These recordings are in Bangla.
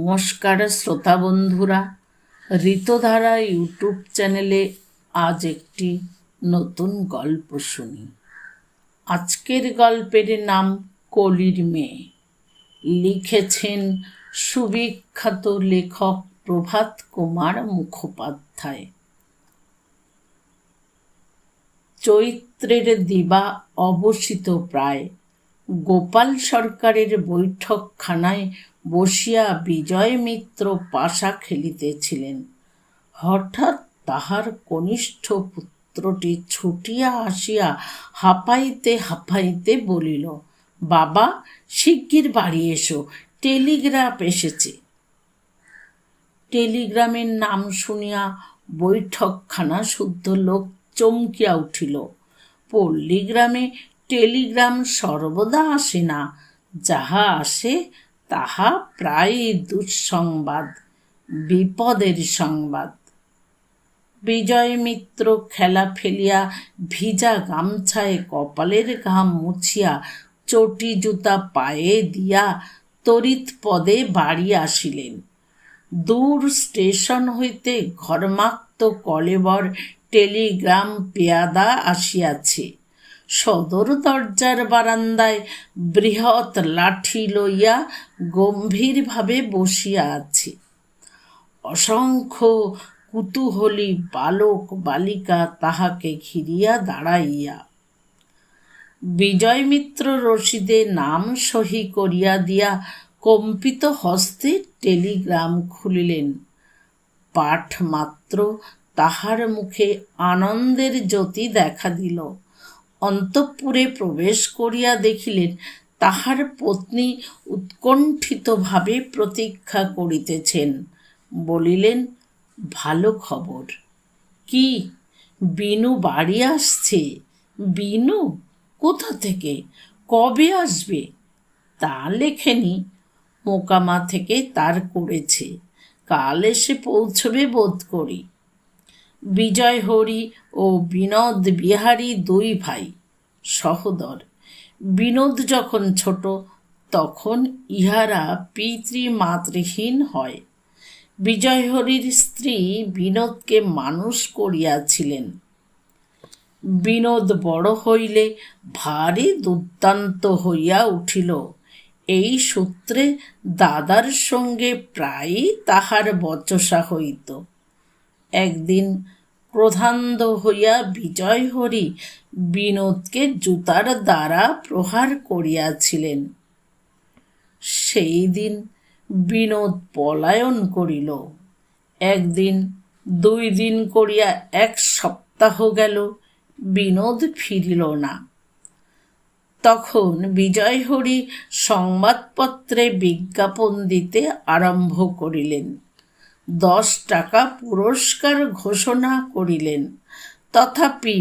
নমস্কার শ্রোতা বন্ধুরা, ঋতধারা ইউটিউব চ্যানেলে আজ একটি নতুন গল্প শুনি। আজকের গল্পের নাম কলির মেয়ে। লিখেছেন সুবিখ্যাত লেখক প্রভাত কুমার মুখোপাধ্যায়। চৈত্রের দিবা অবসিত প্রায়। গোপাল সরকারের বৈঠকখানায় বসিয়া বিজয় মিত্র পাশা খেলিতেছিলেন। হঠাৎ তাহার কনিষ্ঠ পুত্রটি ছুটিয়া আসিয়া হাঁপাইতে হাঁপাইতে বলিল, বাবা, শিগগির বাড়ি এসো, টেলিগ্রাফ এসেছে। টেলিগ্রামের নাম শুনিয়া বৈঠকখানা শুদ্ধ লোক চমকিয়া উঠিল। পল্লীগ্রামে টেলিগ্রাম সর্বদা আসে না, যাহা আসে তাহা প্রায় দুঃসংবাদ, বিপদের সংবাদ। বিজয় মিত্র খেলা ফেলিয়া ভিজা গামছায় কপালের ঘাম মুছিয়া চটি জুতা পায়ে দিয়া তড়িৎ পদে বাড়ি আসিলেন। দূর স্টেশন হইতে ঘর্মাক্ত কলেবর টেলিগ্রাম পেয়াদা আসিয়াছে। সদর দরজার বারান্দায় বৃহৎ লাঠি লইয়া গম্ভীরভাবে বসিয়া আছে অসংখ্য কুতূহলী বালক বালিকা তাহাকে ঘিরিয়া দাঁড়াইয়া। বিজয় মিত্র রসিদে নাম সহি করিয়া দিয়া কম্পিত হস্তে টেলিগ্রাম খুলিলেন। পাঠ মাত্র তাহার মুখে আনন্দের জ্যোতি দেখা দিল। অন্তঃপুরে প্রবেশ করিয়া দেখিলেন তাহার পত্নী উৎকণ্ঠিতভাবে প্রতীক্ষা করিতেছেন। বলিলেন, ভালো খবর। কি, বিনু বাড়ি আসছে? বিনু কোথা থেকে, কবে আসবে? তা লেখেনি, মোকামা থেকে তার করেছে, কাল এসে পৌঁছবে বোধ করি। বিজয় হরি ও বিনোদ বিহারী দুই ভাই, সহোদর। বিনোদ যখন ছোট তখন ইহারা পিতৃমাতৃহীন হয়। বিজয়হরির স্ত্রী বিনোদকে মানুষ করিয়াছিলেন। বিনোদ বড় হইলে ভারী দুর্দান্ত হইয়া উঠিল। এই সূত্রে দাদার সঙ্গে প্রায়ই তাহার বচসা হইত। একদিন ক্রোধান্ধ হইয়া বিজয়হরি বিনোদকে জুতার দ্বারা প্রহার করিয়াছিলেন। সেই দিন বিনোদ পলায়ন করিল। একদিন, 2 দিন করিয়া 1 সপ্তাহ গেল, বিনোদ ফিরিল না। তখন বিজয়হরি সংবাদপত্রে বিজ্ঞাপন দিতে আরম্ভ করিলেন। 10 টাকা পুরস্কার ঘোষণা করিলেন। তথাপি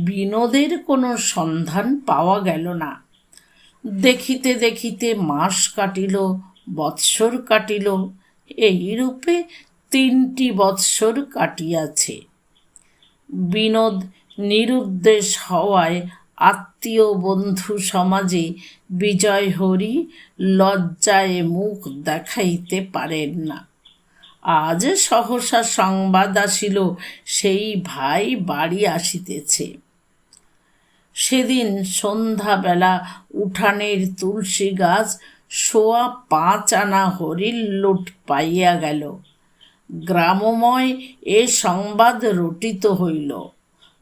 বিনোদের কোনো সন্ধান পাওয়া গেল না। দেখিতে দেখিতে মাস কাটিল, বৎসর কাটিল, এইরূপে 3টি বৎসর কাটিয়াছে। বিনোদ নিরুদ্দেশ হওয়ায় আত্মীয় বন্ধু সমাজে বিজয়হরি লজ্জায় মুখ দেখাইতে পারেন না। আজ সহসা সংবাদ আসিল সেই ভাই বাড়ি আসিতেছে। সেদিন সন্ধ্যাবেলা উঠানের তুলসী গাছ 5.25 আনা হরির লুট পাইয়া গেল। গ্রামময় এ সংবাদ রটিত হইল।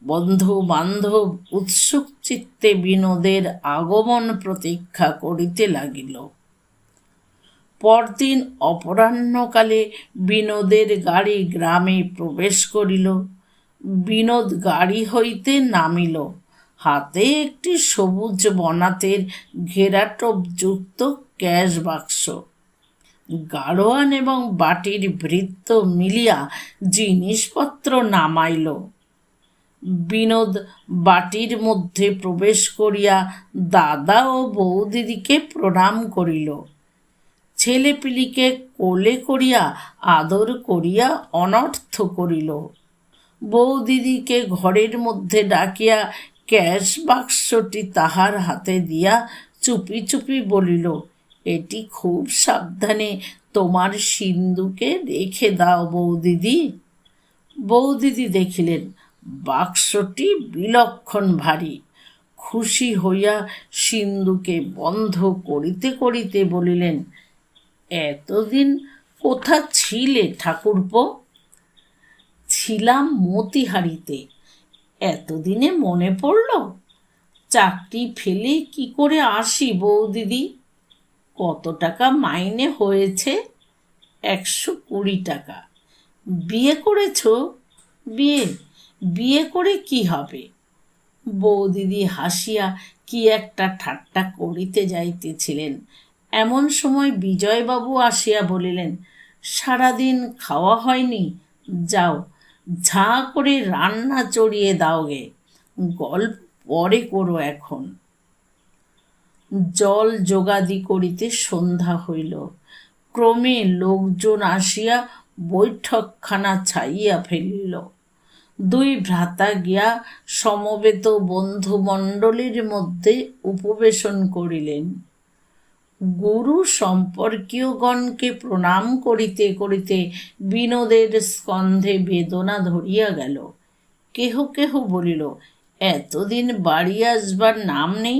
বন্ধু বান্ধব উৎসুক চিত্তে বিনোদের আগমন প্রতীক্ষা করিতে লাগিল। পরদিন অপরাহ্নকালে বিনোদের গাড়ি গ্রামে প্রবেশ করিল। বিনোদ গাড়ি হইতে নামিল। হাতে একটি সবুজ বনাতের ঘেরাটোপযুক্ত ক্যাশ বাক্স। গাড়োয়ান এবং বাটির ভৃত্য মিলিয়া জিনিসপত্র নামাইল। বিনোদ বাটির মধ্যে প্রবেশ করিয়া দাদা ও বৌদিদিকে প্রণাম করিল। ছেলেপিলিকে কোলে করিয়া আদর করিয়া অনর্থ করিল। বৌদিদিকে ঘরের মধ্যে ডাকিয়া ক্যাশ বাক্সটি তাহার হাতে দিয়া চুপি চুপি বলিল, এটি খুব সাবধানে তোমার সিন্ধুকে রেখে দাও বৌদিদি। বৌদিদি দেখিলেন বাক্সটি বিলক্ষণ ভারী। খুশি হইয়া সিন্ধুকে বন্ধ করিতে করিতে বলিলেন, এতদিন কোথা ছিলে ঠাকুরপো? ছিলাম মতিহারিতে। এতদিনে মনে পড়ল? চাকরি ফেলে কি করে আসি বৌদিদি? কত টাকা মাইনে হয়েছে? 120 টাকা। বিয়ে করেছ? বিয়ে বিয়ে করে কি হবে? বৌদিদি হাসিয়া কি একটা ঠাট্টা করিতে যাইতেছিলেন, এমন সময় বিজয়বাবু আসিয়া বলিলেন, সারাদিন খাওয়া হয়নি, যাও ঝাঁ করে রান্না চড়িয়ে দাওগে, গল্প পরে করো এখন। জল যোগাদি করিতে সন্ধ্যা হইল। ক্রমে লোকজন আসিয়া বৈঠকখানা ছাইয়া ফেলিল। দুই ভ্রাতা গিয়া সমবেত বন্ধুমণ্ডলীর মধ্যে উপবেশন করিলেন। গুরু সম্পর্কীয়গণকে প্রণাম করিতে করিতে বিনোদের স্কন্ধে বেদনা ধরিয়া গেল। কেহ কেহ বলিল, এতদিন বাড়ি আসবার নাম নেই,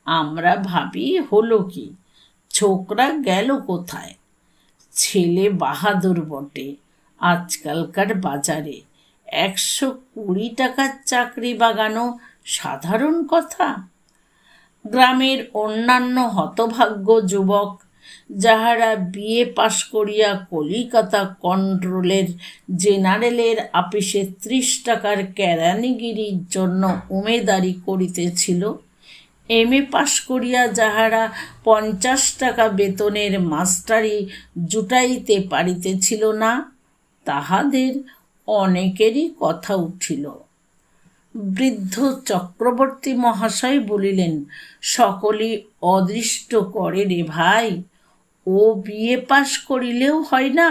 আমরা ভাবি হলো কি, ছোকরা গেল কোথায়? ছেলে বাহাদুর বটে, আজকালকার বাজারে 120 টাকার চাকরি বাগানো সাধারণ কথা। গ্রামের অন্যান্য হতভাগ্য যুবক, যাহারা বিএ পাশ করিয়া কলিকাতা কন্ট্রোলের জেনারেলের আপিসে 30 টাকার কেরানিগিরির জন্য উমেদারি করিতেছিল, এমএ পাশ করিয়া যাহারা 50 টাকা বেতনের মাস্টারি জুটাইতে পারিতেছিল না, তাহাদের অনেকেরই কথা উঠিল। বৃদ্ধ চক্রবর্তী মহাশয় বলিলেন, সকলেই অদৃষ্ট করে রে ভাই, ও বিএ পাশ করিলেও হয় না,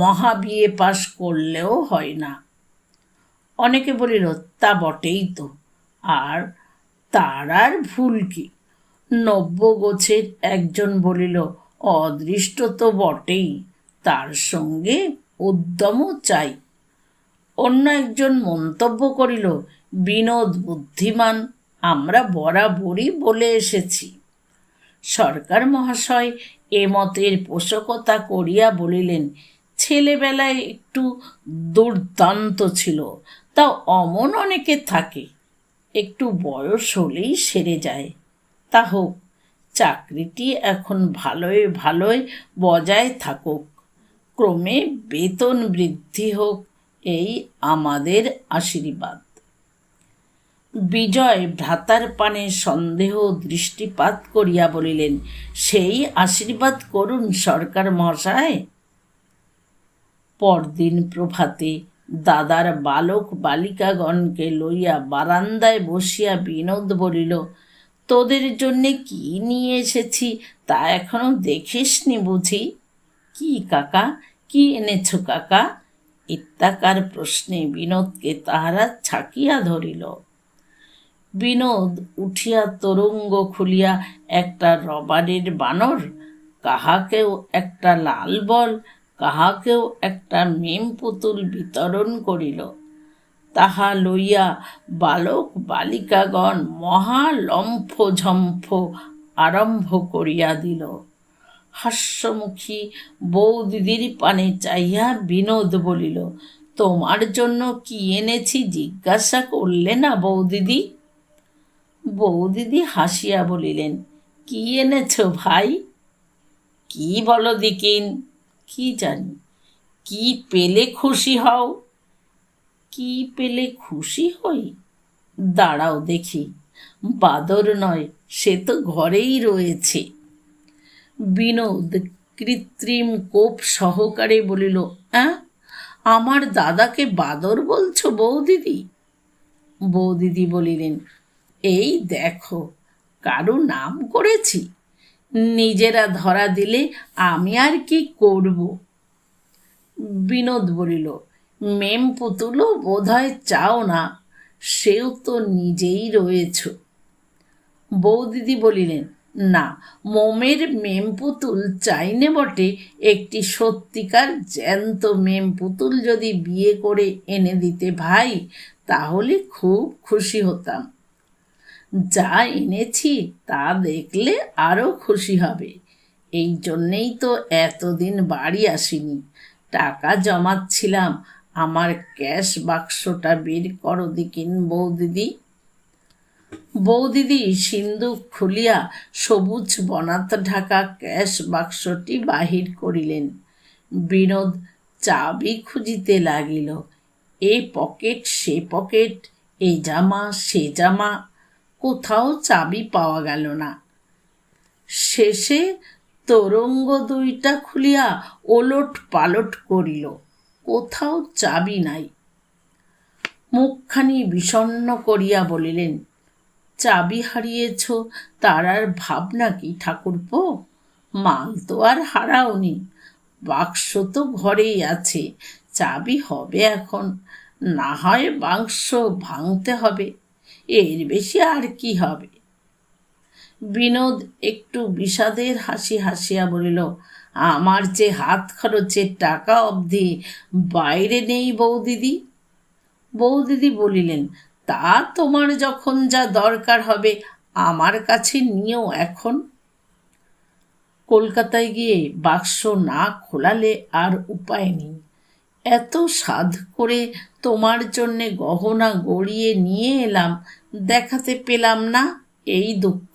মহা বিএ পাশ করলেও হয় না। অনেকে বলিল, তা বটেই তো, আর তার আর ভুল কি? নব্যগোছের একজন বলিল, অদৃষ্ট তো বটেই, তার সঙ্গে উদ্যমও চাই। অন্য একজন মন্তব্য করিল, বিনোদ বুদ্ধিমান, আমরা বরাবরই বলে এসেছি। সরকার মহাশয় এ মতের পোষকতা করিয়া বলিলেন, ছেলেবেলায় একটু দুর্দান্ত ছিল, তাও অমন অনেকে থাকে, একটু বয়স হলেই সেরে যায়। তা হোক, চাকরিটি এখন ভালোই ভালোই বজায় থাকুক, ক্রমে বেতন বৃদ্ধি হোক, এই আমাদের আশীর্বাদ। বিজয় ভ্রাতার পানে সন্দেহ দৃষ্টিপাত করিয়া বলিলেন, সেই আশীর্বাদ করুন সরকার মহাশয়। পরদিন প্রভাতে দাদার বালক বালিকাগণকে লইয়া বারান্দায় বসিয়া বিনোদ বলিল, তোদের জন্যে কি নিয়ে এসেছি তা এখনো দেখিসনি বুঝি? কি কাকা, কি এনেছ কাকা? ইত্যাকার প্রশ্নে বিনোদকে তাহারা ছাকিয়া ধরিল। বিনোদ উঠিয়া তরঙ্গ খুলিয়া একটা রবারের বানর, কাহাকেও একটা লাল বল, কাহাকেও একটা মেম পুতুল বিতরণ করিল। তাহা লইয়া বালক বালিকাগণ মহালম্ফঝম্ফ আরম্ভ করিয়া দিল। হাস্যমুখী বৌদিদির পানে চাইয়া বিনোদ বলিল, তোমার জন্য কি এনেছি জিজ্ঞাসা করলে না বৌদিদি? বৌদিদি হাসিয়া বলিলেন, কি এনেছ ভাই? কি বলো দিকিন? কি জানি, কি পেলে খুশি হও? কি পেলে খুশি হই? দাঁড়াও দেখি, বাদর নয়, সে তো ঘরেই রয়েছে। বিনোদ কৃত্রিম কোপ সহকারে বলিল, আমার দাদাকে বাদর বলছো বৌদিদি? বৌদিদি বলিলেন, এই দেখো, কারু নাম করেছি, নিজেরা ধরা দিলে আমি আর কি করব? বিনোদ বলিল, মেম পুতুলও বোধহয় চাও না, সেও তো নিজেই রয়েছ। বৌদিদি বলিলেন, না, মোমের মেম পুতুল চাইনে বটে, একটি সত্যিকার জ্যান্ত মেম পুতুল যদি বিয়ে করে এনে দিতে ভাই, তাহলে খুব খুশি হতাম। যা এনেছি তা দেখলে আরও খুশি হবে। এই জন্যেই তো এতদিন বাড়ি আসিনি, টাকা জমাচ্ছিলাম। আমার ক্যাশ বাক্সটা বের করো দেখিন বৌদিদি। বৌদিদি সিন্দুক খুলিয়া সবুজ বনাত ঢাকা ক্যাশ বাক্সটি বাহির করিলেন। বিনোদ চাবি খুঁজিতে লাগিল। এ পকেট সে পকেট, এ জামা সে জামা, কোথাও চাবি পাওয়া গেল না। শেষে তোরঙ্গ দুইটা খুলিয়া ওলট পালট করিল, কোথাও চাবি নাই। মুখখানি বিষণ্ণ করিয়া বলিলেন, চাবি হারিয়েছ তার আর ভাবনা কি ঠাকুরপো? মাল তো আর হারাওনি, বাক্স তো ঘরেই আছে, চাবি হবে এখন, না হয় বাক্স ভাঙতে হবে, এর বেশি আর কি হবে। বিনোদ একটু বিষাদের হাসি হাসিয়া বলিল, আমার যে হাত খরচের টাকা অবধি বাইরে নেই বৌদিদি। বৌদিদি বলিলেন, তা তোমার যখন যা দরকার হবে আমার কাছে নিও এখন। কলকাতায় গিয়ে বাক্স না খোলালে আর উপায় নেই। এত সাধ করে তোমার জন্যে গহনা গড়িয়ে নিয়ে এলাম, দেখাতে পেলাম না, এই দুঃখ।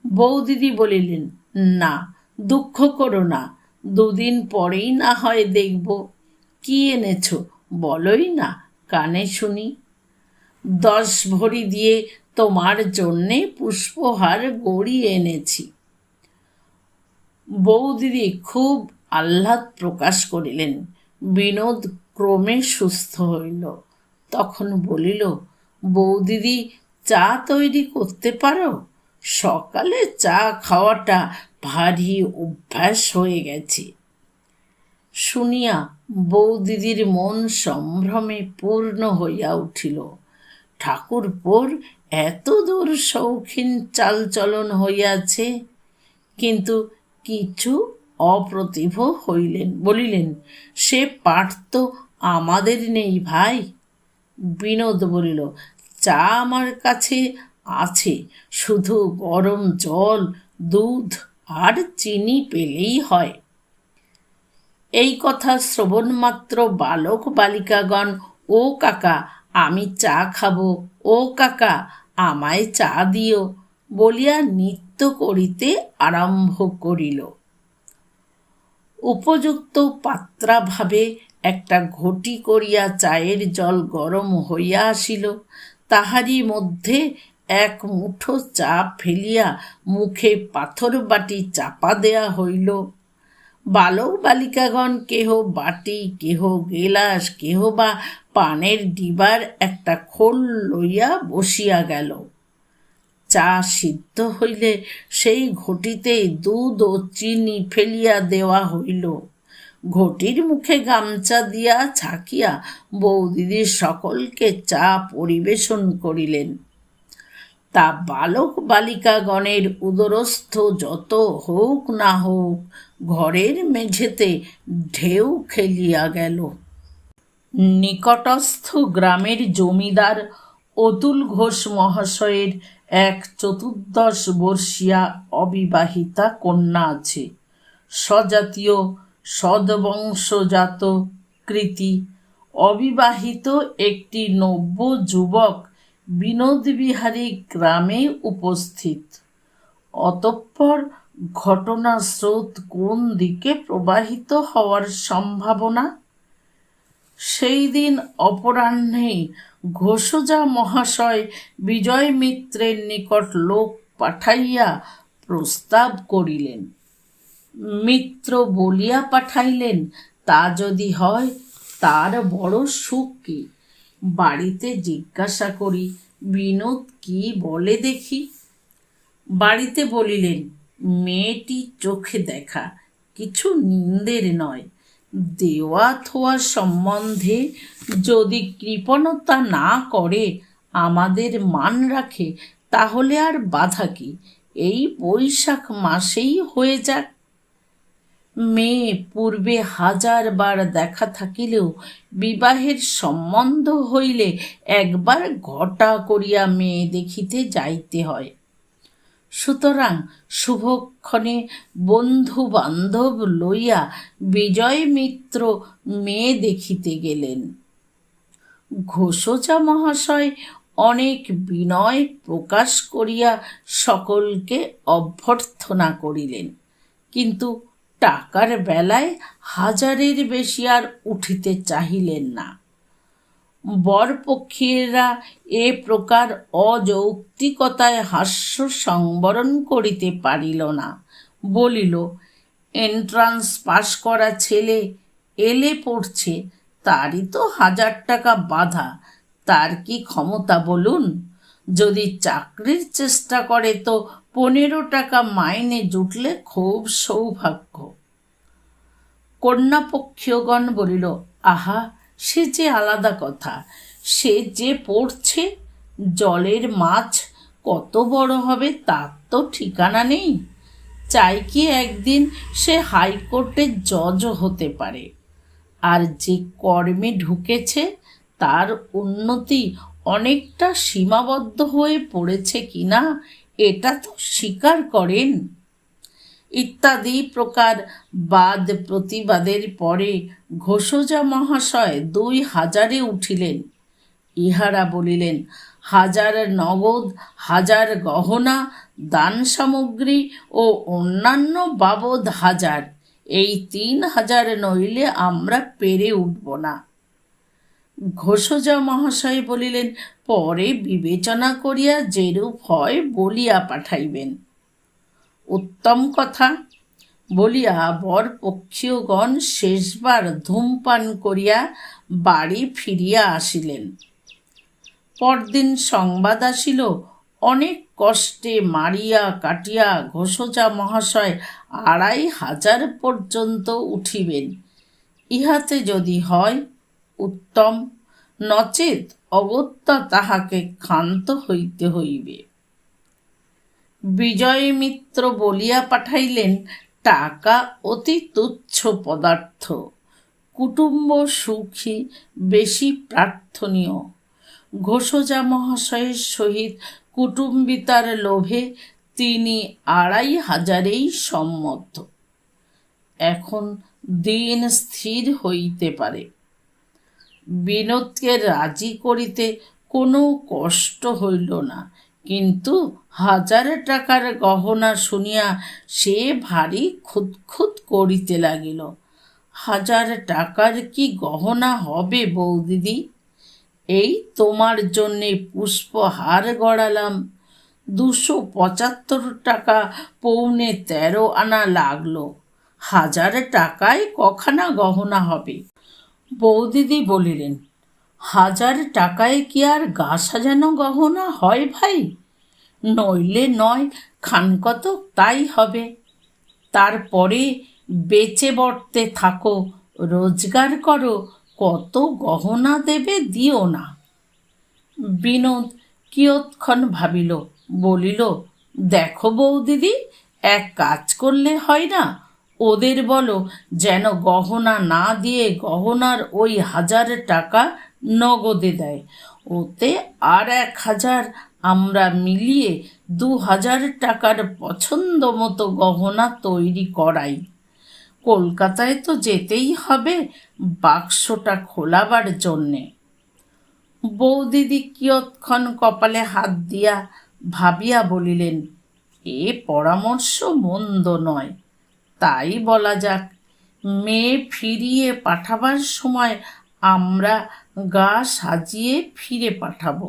বৌদিদি বলিলেন, না দুঃখ করো না, দুদিন পরেই না হয় দেখব। কি এনেছ বলোই না, কানে শুনি। 10 ভরি দিয়ে তোমার জন্যে পুষ্পহার গড়িয়ে এনেছি। বৌদিদি খুব আহ্লাদ প্রকাশ করিলেন। বিনোদ ক্রমে সুস্থ হইল। তখন বলিল, বৌদিদি চা তৈরি করতে পারো? সকালে চা খাওয়াটা ভারী অভ্যাস হয়ে গেছে। শুনিয়া বৌদিদির মন সম্ভ্রমে পূর্ণ হইয়া উঠিল। ঠাকুরপোর এত দূর শৌখিন চালচলন হইয়াছে, কিন্তু কিছু অপ্রতিভ হইলেন। বলিলেন, সে পাঠ তো আমাদের নেই ভাই। বিনোদ বলিল, চা আমার কাছে আছে, শুধু গরম জল, দুধ আর চিনি পেলেই হয়। এই কথা শ্রবণ মাত্র বালক বালিকাগণ, ও কাকা আমি চা খাবো, ও কাকা আমায় চা দিও বলিয়া নৃত্য করিতে আরম্ভ করিল। উপযুক্ত পাত্রাভাবে একটা ঘটি করিয়া চায়ের জল গরম হইয়া আসিল। তাহারই মধ্যে এক মুঠো চা ফেলিয়া মুখে পাথর বাটি চাপা দেয়া হইল। বালক বালিকাগণ কেহ বাটি, কেহ গেলাস, কেহ বা পানের ডিবার একটা খোল লইয়া বসিয়া গেল। চা সিদ্ধ হইলে সেই ঘটিতেই দুধ ও চিনি ফেলিয়া দেওয়া হইল। ঘটির মুখে গামছা দিয়া ছাকিয়া বৌদিদি সকলকে চা পরিবেশন করিলেন। তা বালক বালিকাগণের উদরস্থ যত হোক না হোক, ঘরের মেঝেতে ঢেউ খেলিয়া গেল। নিকটস্থ গ্রামের জমিদার অতুল ঘোষ মহাশয়ের এক 14 বর্ষীয়া অবিবাহিতা কন্যা আছে। স্বজাতীয়, সদ্বংশজাত, কৃতি, অবিবাহিত একটি নব্য যুবক বিনোদবিহারী গ্রামে উপস্থিত। অতঃপর ঘটনার স্রোত কোন দিকে প্রবাহিত হওয়ার সম্ভাবনা? সেই দিন অপরাহ্নেই ঘোষজা মহাশয় বিজয় মিত্রের নিকট লোক পাঠাইয়া প্রস্তাব করিলেন। মিত্র বলিয়া পাঠাইলেন, তা যদি হয় তার বড় সুখ কি? বাড়িতে জিজ্ঞাসা করি বিনোদ কি বলে দেখি। বাড়িতে বলিলেন, মেয়েটি চোখে দেখা, কিছু নিন্দের নয়। দেওয়া থোয়া সম্বন্ধে যদি কৃপণতা না করে, আমাদের মান রাখে, তাহলে আর বাধা কি? এই বৈশাখ মাসেই হয়ে যাক। মেয়ে পূর্বে 1000বার দেখা থাকিলেও বিবাহের সম্বন্ধ হইলে একবার ঘটা করিয়া মেয়ে দেখিতে যাইতে হয়। সুতরাং শুভক্ষণে বন্ধু বান্ধব লইয়া বিজয় মিত্র মেয়ে দেখিতে গেলেন। ঘোষজা মহাশয় অনেক বিনয় প্রকাশ করিয়া সকলকে অভ্যর্থনা করিলেন, কিন্তু টাকার বেলায় 1000-এর বেশি আর উঠিতে চাহিলেন না। বরপক্ষীরা এ প্রকার অযৌক্তিকতায় হাস্য সংবরণ করিতে পারিল না। বলিল, এন্ট্রান্স পাশ করা ছেলে এলে পড়ছে, তারই তো 1000 টাকা বাধা, তার কি ক্ষমতা বলুন? যদি চাকরির চেষ্টা করে তো 15 টাকা মাইনে জুটলে খুব সৌভাগ্য। কন্যাপক্ষীয়গণ বলিল, আহা, সে যে আলাদা কথা, সে যে পড়ছে, জলের মাছ কত বড় হবে তার তো ঠিকানা নেই। চাই কি একদিন সে হাইকোর্টের জজও হতে পারে। আর যে কর্মে ঢুকেছে তার উন্নতি অনেকটা সীমাবদ্ধ হয়ে পড়েছে কিনা এটা তো স্বীকার করেন। ইত্যাদি প্রকার বাদ প্রতিবাদের পরে ঘোষজা মহাশয় 2000-এ উঠিলেন। ইহারা বলিলেন, 1000 নগদ, 1000 গহনা, দান সামগ্রী ও অন্যান্য বাবদ 1000, এই 3000 নইলে আমরা পেরে উঠব না। ঘোষজা মহাশয় বলিলেন, পরে বিবেচনা করিয়া যেরূপ হয় বলিয়া পাঠাইবেন। উত্তম কথা বলিয়া বরপক্ষীয়গণ শেষবার ধূমপান করিয়া বাড়ি ফিরিয়া আসিলেন। পরদিন সংবাদ আসিল, অনেক কষ্টে মারিয়া কাটিয়া ঘোষজা মহাশয় 2500 পর্যন্ত উঠিবেন। ইহাতে যদি হয় উত্তম, নচেত অগত্যা তাহাকে ক্ষান্ত হইতে হইবে। বিজয় মিত্র বলিয়া পাঠাইলেন, টাকা অতি তুচ্ছ পদার্থ, কুটুম্ব সুখী বেশি প্রার্থনীয়। ঘোষজা মহাশয়ের সহিত কুটুম্বিতার লোভে তিনি 2500-এই সম্মত। এখন দিন স্থির হইতে পারে। বিনোদকে রাজি করিতে কোনো কষ্ট হইল না, কিন্তু 1000 টাকার গহনা শুনিয়া সে ভারী খুঁতখুত করিতে লাগিল। 1000 টাকার কি গহনা হবে বৌদিদি? এই তোমার জন্যে পুষ্পহার গড়ালাম, 275 টাকা, 13.25 আনা লাগলো। 1000 টাকায় কখানা গহনা হবে? বৌদিদি বলিলেন, 1000 টাকায় কি আর গা সাজানো গহনা হয় ভাই? নইলে নয়, খানকতক তাই হবে। তারপরে বেচে বর্তে থাকো, রোজগার করো, কত গহনা দেবে দিও না। বিনোদ কিয়ৎক্ষণ ভাবিল, বলিল, দেখো বৌদিদি, এক কাজ করলে হয় না? ওদের বলো যেন গহনা না দিয়ে গহনার ওই 1000 টাকা নগদে দেয়, ওতে আর 1000 আমরা মিলিয়ে 2000 টাকার পছন্দ মতো গহনা তৈরি করাই। কলকাতায় তো যেতেই হবে বাক্সটা খোলাবার জন্যে। বৌদিদি কিয়ৎক্ষণ কপালে হাত দিয়া ভাবিয়া বলিলেন, এ পরামর্শ মন্দ নয়। তাই বলা যাক, মেয়ে ফিরিয়ে পাঠাবার সময় আমরা গা সাজিয়ে ফিরে পাঠাবো।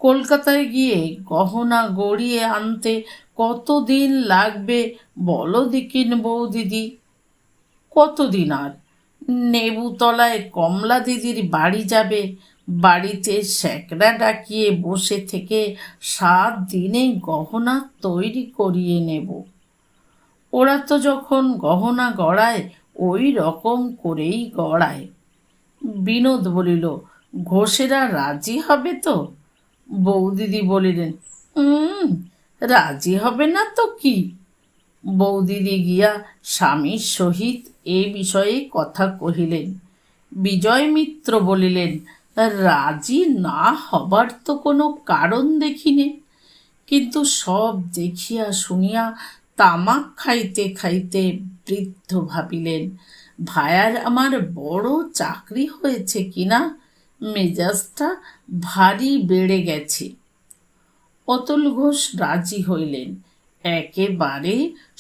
কলকাতায় গিয়ে গহনা গড়িয়ে আনতে কতদিন লাগবে বলো দিকিন বৌদিদি? কতদিন আর? নেবুতলায় কমলা দিদির বাড়ি যাবে, বাড়িতে স্যাকরা ডাকিয়ে বসে থেকে 7 দিনে গহনা তৈরি করিয়ে নেব। ওরা তো যখন গহনা গড়ায় ওই রকম করেই গড়ায়। বিনোদ বলিল, ঘোষেরা রাজি হবে তো? বৌদিদি বলিলেন, রাজি হবে না তো কি? বৌদিদি গিয়া স্বামীর সহিত এ বিষয়ে কথা কহিলেন। বিজয় মিত্র বলিলেন, রাজি না হবার তো কোনো কারণ দেখিনে, কিন্তু সব দেখিয়া শুনিয়া তামাক খাইতে খাইতে বৃদ্ধ ভাবিলেন, ভায়ার আমার বড় চাকরি হয়েছে কিনা, মেজাজটা ভারী বেড়ে গেছে। অতুল ঘোষ রাজি হইলেন। একেবারে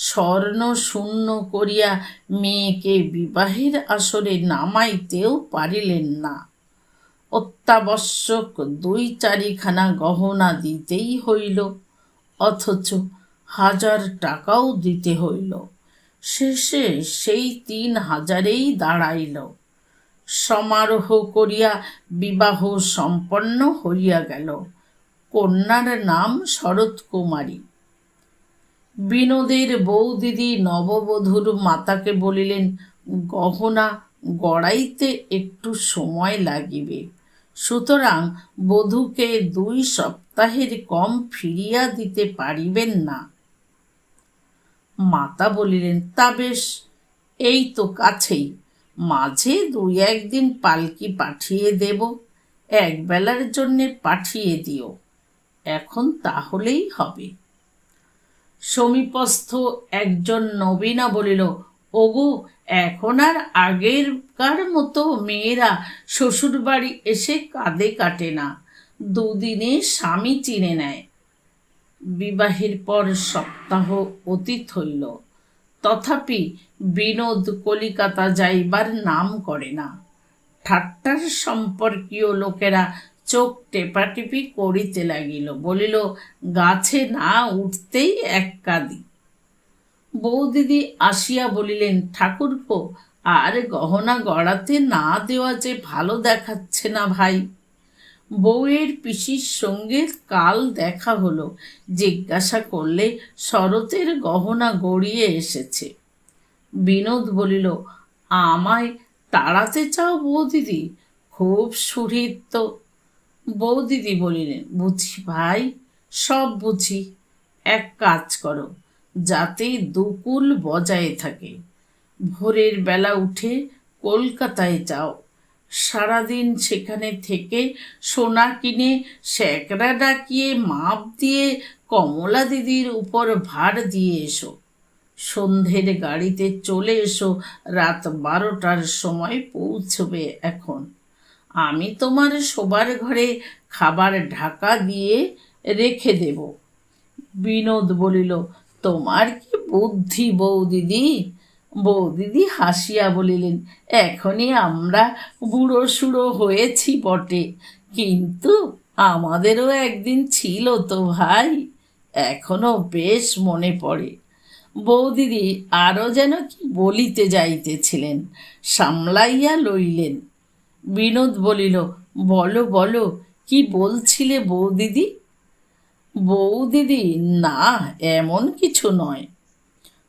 স্বর্ণ শূন্য করিয়া মেয়েকে বিবাহের আসরে নামাইতেও পারিলেন না। অত্যাবশ্যক 2-4খানা গহনা দিতেই হইল, অথচ 1000 টাকাও দিতে হইল। শেষে সেই 3000এই দাঁড়াইল। সমারোহ করিয়া বিবাহ সম্পন্ন হইয়া গেল। কন্যার নাম শরৎ কুমারী। বিনোদের বৌদিদি নববধূর মাতাকে বলিলেন, গহনা গড়াইতে একটু সময় লাগিবে, সুতরাং বধূকে 2 সপ্তাহের কম ফিরিয়া দিতে পারিবেন না। মাতা বলিলেন, তা বেশ, এই তো কাছেই, মাঝে 2-1 দিন পালকি পাঠিয়ে দেব, একবেলার জন্যে পাঠিয়ে দিও, এখন তাহলেই হবে। সমীপস্থ একজন নবীনা বলিল, ওগো, এখন আর আগেরকার মতো মেয়েরা শ্বশুর বাড়ি এসে কাঁদে কাটে না, 2 দিনে স্বামী চিনে নেয়। বিবাহের পর সপ্তাহ অতীত হইল, তথাপি বিনোদ কলিকাতা যাইবার নাম করে না। ঠাট্টার সম্পর্কীয় লোকেরা চোখ টেপাটিপি করিতে লাগিল, বলিল, গাছে না উঠতেই এক কাঁদি। বৌদিদি আসিয়া বলিলেন, ঠাকুরপো, আর গহনা গড়াতে না দেওয়া যে ভালো দেখাচ্ছে না ভাই। বউয়ের পিসির সঙ্গে কাল দেখা হলো, জিজ্ঞাসা করলে শরতের গহনা গড়িয়ে এসেছে। বিনোদ বলিল, আমায় তাড়াতে চাও বৌদিদি? খুব সুহৃদ তো। বৌদিদি বলিলেন, বুঝি ভাই, সব বুঝি। এক কাজ করো, যাতে দুকুল বজায় থাকে। ভোরের বেলা উঠে কলকাতায় যাও, সারাদিন সেখানে থেকে সোনা কিনে স্যাকরা ডাকিয়ে মাপ দিয়ে কমলা দিদির উপর ভার দিয়ে এসো। সন্ধ্যের গাড়িতে চলে এসো, রাত 12টার সময় পৌঁছবে। এখন আমি তোমার শোবার ঘরে খাবার ঢাকা দিয়ে রেখে দেব। বিনোদ বলিল, তোমার কি বুদ্ধি বৌদিদি? বৌদিদি হাসিয়া বলিলেন, এখনই আমরা বুড়ো সুড়ো হয়েছি বটে, কিন্তু আমাদেরও একদিন ছিল তো ভাই, এখনো বেশ মনে পড়ে। বৌদিদি আরও যেন কি বলিতে যাইতেছিলেন, সামলাইয়া লইলেন। বিনোদ বলিল, বলো বলো, কি বলছিলে বৌদিদি? বৌদিদি, না, এমন কিছু নয়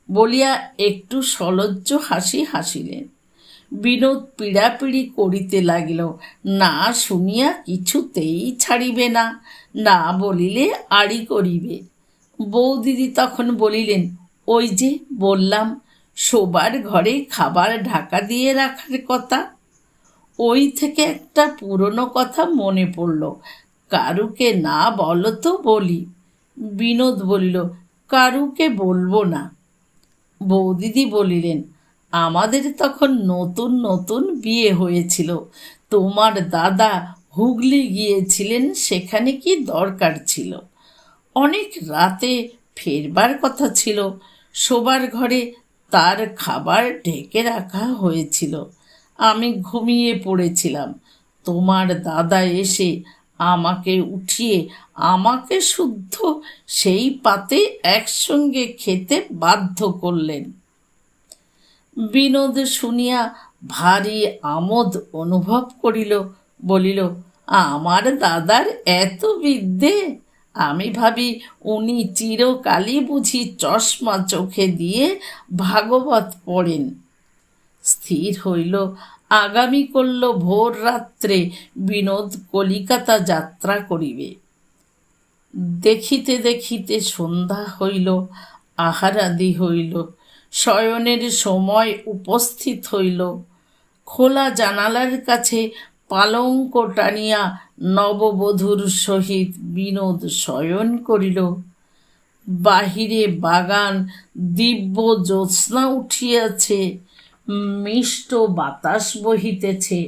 বলিয়া একটু সলজ্জ হাসি হাসিলেন। বিনোদ পীড়াপিড়ি করিতে লাগিল, না শুনিয়া কিছুতেই ছাড়িবে না, না বলিলে আড়ি করিবে। বৌদিদি তখন বলিলেন, ওই যে বললাম, শোবার ঘরে খাবার ঢাকা দিয়ে রাখার কথা। ওই থেকে একটা পুরনো কথা মনে পড়ল, কারুকে না বলো তো বলি। বিনোদ বলিল, কারুকে বলবো না। বৌদিদি বলিলেন, আমাদের তখন নতুন নতুন বিয়ে হয়েছিল, তোমার দাদা হুগলি গিয়েছিলেন, সেখানে কি দরকার ছিল, অনেক রাতে ফেরবার কথা ছিল, শোবার ঘরে তার খাবার ঢেকে রাখা হয়েছিল, আমি ঘুমিয়ে পড়েছিলাম। তোমার দাদা এসে আমাকে উঠিয়ে আমাকে শুদ্ধ সেই পাতে একসঙ্গে খেতে বাধ্য করলেন। বিনোদ শুনিয়া ভারী আমোদ অনুভব করিল, বলিল, আমার দাদার এত বিদ্যে! আমি ভাবি উনি চিরকালই বুঝি চশমা চোখে দিয়ে ভাগবত পড়েন। স্থির হইল, আগামী করল ভোর রাত্রে বিনোদ কলিকাতা যাত্রা করিবে। দেখিতে দেখিতে সন্ধ্যা হইল, আহারাদি হইল, শয়নের সময় উপস্থিত হইল। খোলা জানালার কাছে পালঙ্ক টানিয়া নববধূর সহিত বিনোদ শয়ন করিল। বাহিরে বাগান দিব্য জ্যোৎস্না উঠিয়াছে, মিষ্ট বাতাস বহিতেছে।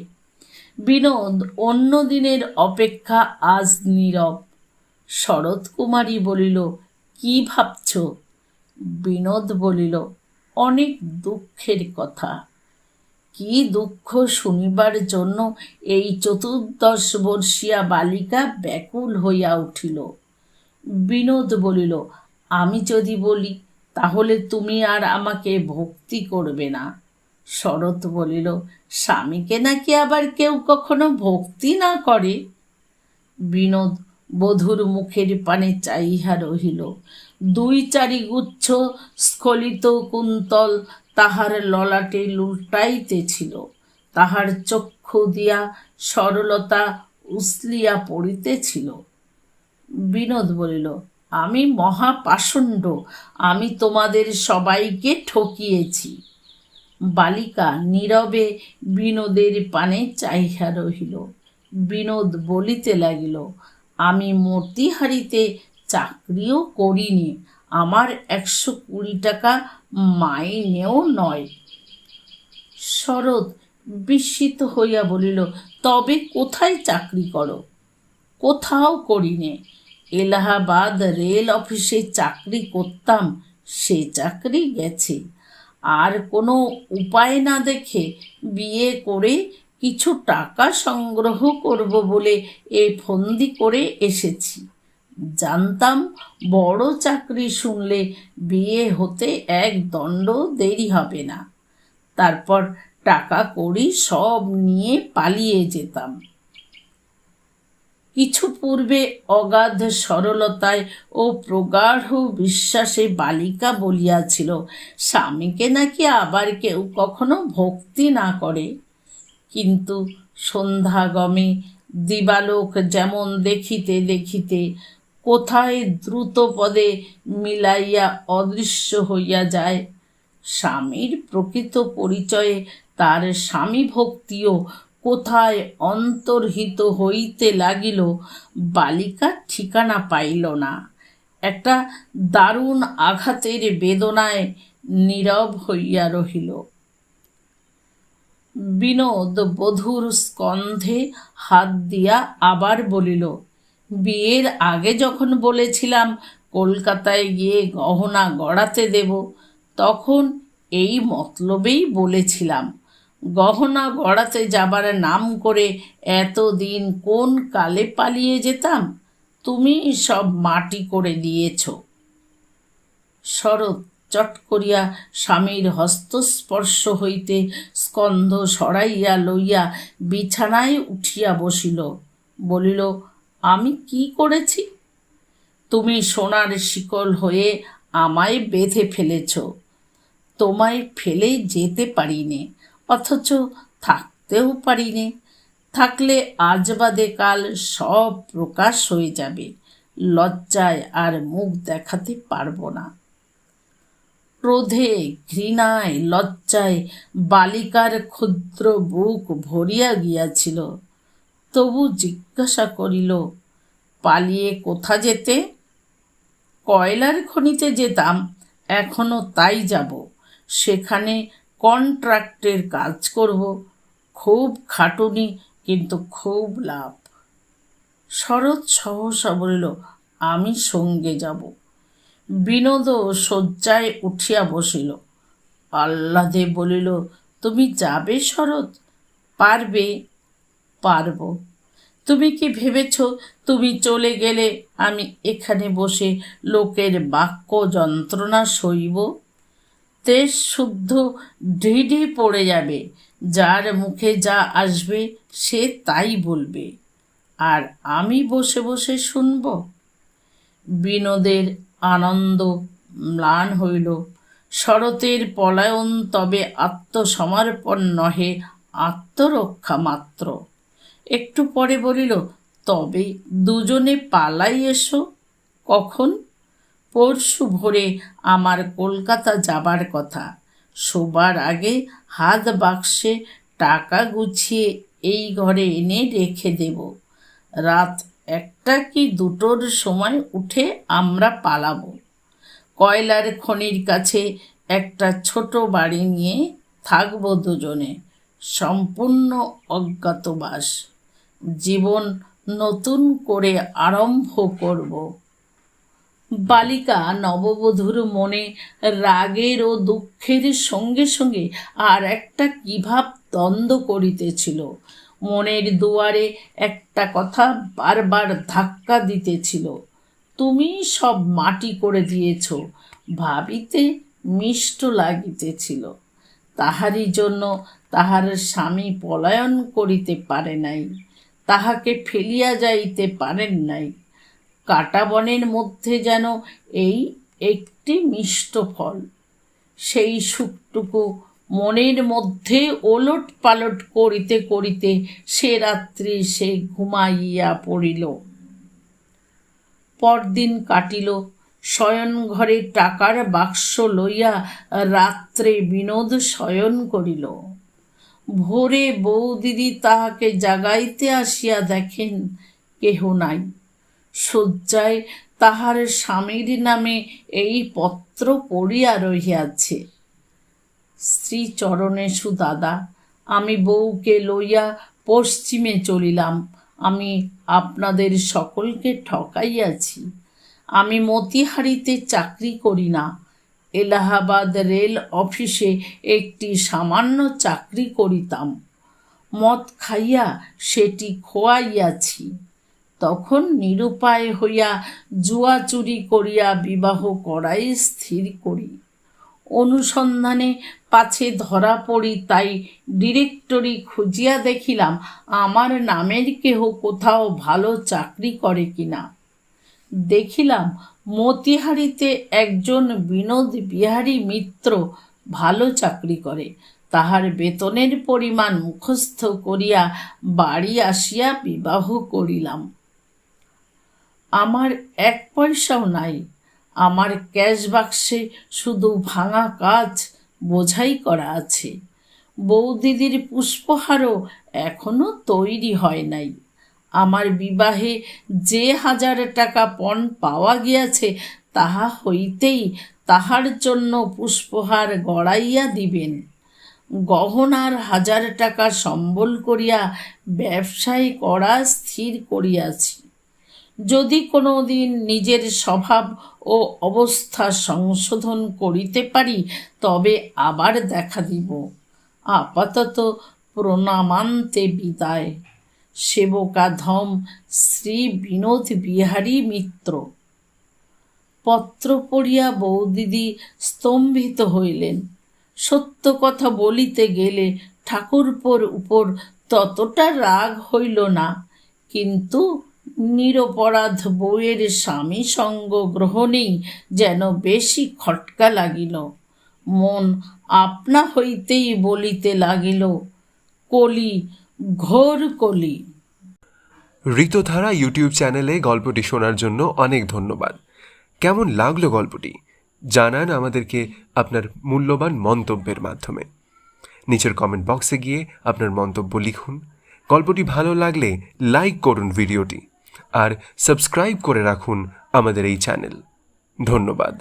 বিনোদ অন্য দিনের অপেক্ষা আজ নীরব। শরৎকুমারী বলিল, কি ভাবছ? বিনোদ বলিল, অনেক দুঃখের কথা। কি দুঃখ শুনিবার জন্য এই 14 বর্ষীয়া বালিকা ব্যাকুল হইয়া উঠিল। বিনোদ বলিল, আমি যদি বলি তাহলে তুমি আর আমাকে ভক্তি করবে না। শরৎ বলিল, স্বামীকে নাকি আবার কেউ কখনো ভক্তি না করে? বিনোদ বধূর মুখের পানে চাহিয়া রহিল। 2-4 গুচ্ছ স্খলিত কুন্তল তাহার ললাটে লুটাইতেছিল। তাহার চক্ষু দিয়া সরলতা উছলিয়া পড়িতেছিল। বিনোদ বলিল, আমি মহাপাষণ্ড, আমি তোমাদের সবাইকে ঠকিয়েছি। বালিকা নীরবে বিনোদের পানে চাহিয়া রহিল। বিনোদ বলিতে লাগিল, আমি মতিহারিতে চাকরিও করিনি, আমার 120 টাকা মাইনেও নয়। শরৎ বিস্মিত হইয়া বলিল, তবে কোথায় চাকরি করো? কোথাও করিনে, এলাহাবাদ রেল অফিসে চাকরি করতাম, সে চাকরি গেছে। আর কোনো উপায় না দেখে বিয়ে করে কিছু টাকা সংগ্রহ করব বলে এ ফন্দি করে এসেছি। জানতাম বড় চাকরি শুনলে বিয়ে হতে 1 দণ্ড দেরি হবে না, তারপর টাকা কড়ি সব নিয়ে পালিয়ে যেতাম। কিছু পূর্বে অগাধ সরলতায় ও প্রগাঢ় বিশ্বাসে বালিকা বলিয়াছিল, স্বামীকে নাকি আবার কেউ কখনো ভক্তি না করে। কিন্তু সন্ধ্যাগমে দিবালোক যেমন দেখিতে দেখিতে কোথায় দ্রুত পদে মিলাইয়া অদৃশ্য হইয়া যায়, স্বামীর প্রকৃত পরিচয়ে তার স্বামী ভক্তিও কোথায় অন্তর্হিত হইতে লাগিল, বালিকা ঠিকানা পাইল না। একটা দারুণ আঘাতের বেদনায় নীরব হইয়া রহিল। বিনোদ বধূর স্কন্ধে হাত দিয়া আবার বলিল, বিয়ের আগে যখন বলেছিলাম কলকাতায় গিয়ে গহনা গড়াতে দেব, তখন এই মতলবেই বলেছিলাম। গহনা গড়াতে যাবার নাম করে এতদিন কোন কালে পালিয়ে যেতাম, তুমি সব মাটি করে দিয়েছ। শরৎ চট করিয়া স্বামীর হস্তস্পর্শ হইতে স্কন্ধ সরাইয়া লইয়া বিছানায় উঠিয়া বসিল। বলিল, আমি কি করেছি? তুমি সোনার শিকল হয়ে আমায় বেঁধে ফেলেছ। তোমায় ফেলে যেতে পারিনে, অথচ থাকতেও পারিনে। থাকলে আজ বাদে কাল সব প্রকাশ হয়ে যাবে, লজ্জায় আর মুখ দেখাতে পারবো না। ক্রোধে ঘৃণায় লজ্জায় বালিকার ক্ষুদ্র বুক ভরিয়া গিয়াছিল। তবু জিজ্ঞাসা করিল, পালিয়ে কোথা যেতে? কয়লার খনিতে যেতাম, এখনো তাই যাব। সেখানে কন্ট্রাক্টের কাজ করব, খুব খাটুনি কিন্তু খুব লাভ। শরৎ সহসা বলিল, আমি সঙ্গে যাব। বিনোদ শয্যায় উঠিয়া বসিল। আহ্লাদে বলিল, তুমি যাবে শরৎ? পারবে? পারব। তুমি কি ভেবেছ তুমি চলে গেলে আমি এখানে বসে লোকের বাক্য যন্ত্রণা সইব? তেজ শুদ্ধ ঢিঢি পড়ে যাবে, যার মুখে যা আসবে সে তাই বলবে, আর আমি বসে বসে শুনব? বিনোদের আনন্দ ম্লান হইল। শরতের পলায়ন তবে আত্মসমর্পণ নহে, আত্মরক্ষা মাত্র। একটু পরে বলিল, তবে দুজনে পালাই এসো। কখন? পরশু ভোরে আমার কলকাতা যাবার কথা। শোবার আগে হাত বাক্সে টাকা গুছিয়ে এই ঘরে এনে রেখে দেব। রাত 1টা কি 2টোর সময় উঠে আমরা পালাবো। কয়লার খনির কাছে একটা ছোট বাড়ি নিয়ে থাকবো দুজনে। সম্পূর্ণ অজ্ঞাতবাস। জীবন নতুন করে আরম্ভ করব। বালিকা নববধূর মনে রাগের ও দুঃখের সঙ্গে সঙ্গে আর একটা কি ভাব দ্বন্দ্ব করিতেছিল। মনের দুয়ারে একটা কথা বারবার ধাক্কা দিতেছিল, তুমি সব মাটি করে দিয়েছ। ভাবিতে মিষ্ট লাগিতেছিল। তাহারই জন্য তাহার স্বামী পলায়ন করিতে পারে নাই, তাহাকে ফেলিয়া যাইতে পারেন নাই। কাটা বনের মধ্যে যেন এই একটি মিষ্ট ফল। সেই সুখটুকু মনের মধ্যে ওলট পালট করিতে করিতে সে রাত্রি সে ঘুমাইয়া পড়িল। পরদিন কাটিল। শয়ন ঘরে টাকার বাক্স লইয়া রাত্রে বিনোদ শয়ন করিল। ভোরে বৌদিদি তাহাকে জাগাইতে আসিয়া দেখেন কেহ নাই। শয্যায় তাহার স্বামীর নামে এই পত্র পড়িয়া রহিয়াছে। শ্রীচরণেষু দাদা, আমি বউকে লইয়া পশ্চিমে চলিলাম। আমি আপনাদের সকলকে ঠকাইয়াছি। আমি মতিহারিতে চাকরি করি না, এলাহাবাদ রেল অফিসে একটি সামান্য চাকরি করিতাম। মদ খাইয়া সেটি খোয়াইয়াছি। তখন নিরুপায় হইয়া জুয়া চুরি করিয়া বিবাহ করাই স্থির করি। অনুসন্ধানে পাছে ধরা পড়ি, তাই ডিরেক্টরি খুঁজিয়া দেখিলাম আমার নামের কেহ কোথাও ভালো চাকরি করে কিনা। দেখিলাম মতিহারিতে একজন বিনোদ বিহারী মিত্র ভালো চাকরি করে। তাহার বেতনের পরিমাণ মুখস্থ করিয়া বাড়ি আসিয়া বিবাহ করিলাম। আমার 1 পয়সাও নাই। আমার ক্যাশ বাক্সে শুধু ভাঙা কাজ বোঝাই করা আছে। বৌদিদির পুষ্পহারও এখনো তৈরি হয় নাই। আমার বিবাহে যে 1000 টাকা পণ পাওয়া গিয়াছে, তাহা হইতেই তাহার জন্য পুষ্পহার গড়াইয়া দিবেন। গহনার 1000 টাকা সম্বল করিয়া ব্যবসায় করা স্থির করিয়াছি। যদি কোনো দিন নিজের স্বভাব ও অবস্থা সংশোধন করিতে পারি, তবে আবার দেখা দিব। আপাতত প্রণামান্তে বিদায়। সেবকাধম শ্রী বিনোদ বিহারী মিত্র। পত্র পড়িয়া বৌদিদি স্তম্ভিত হইলেন। সত্য কথা বলিতে গেলে ঠাকুরপোর উপর ততটা রাগ হইল না, কিন্তু নিরপরাধ বউয়ের স্বামী সঙ্গ গ্রহণেই যেন বেশি খটকা লাগিল। মন আপনা হইতেই বলিতে লাগিল, কলি, ঘোর কলি। ঋতধারা ইউটিউব চ্যানেলে গল্পটি শোনার জন্য অনেক ধন্যবাদ। কেমন লাগলো গল্পটি জানান আমাদেরকে আপনার মূল্যবান মন্তব্যের মাধ্যমে। নিচের কমেন্ট বক্সে গিয়ে আপনার মন্তব্য লিখুন। গল্পটি ভালো লাগলে লাইক করুন ভিডিওটি, আর সাবস্ক্রাইব করে রাখুন আমাদের এই চ্যানেল। ধন্যবাদ।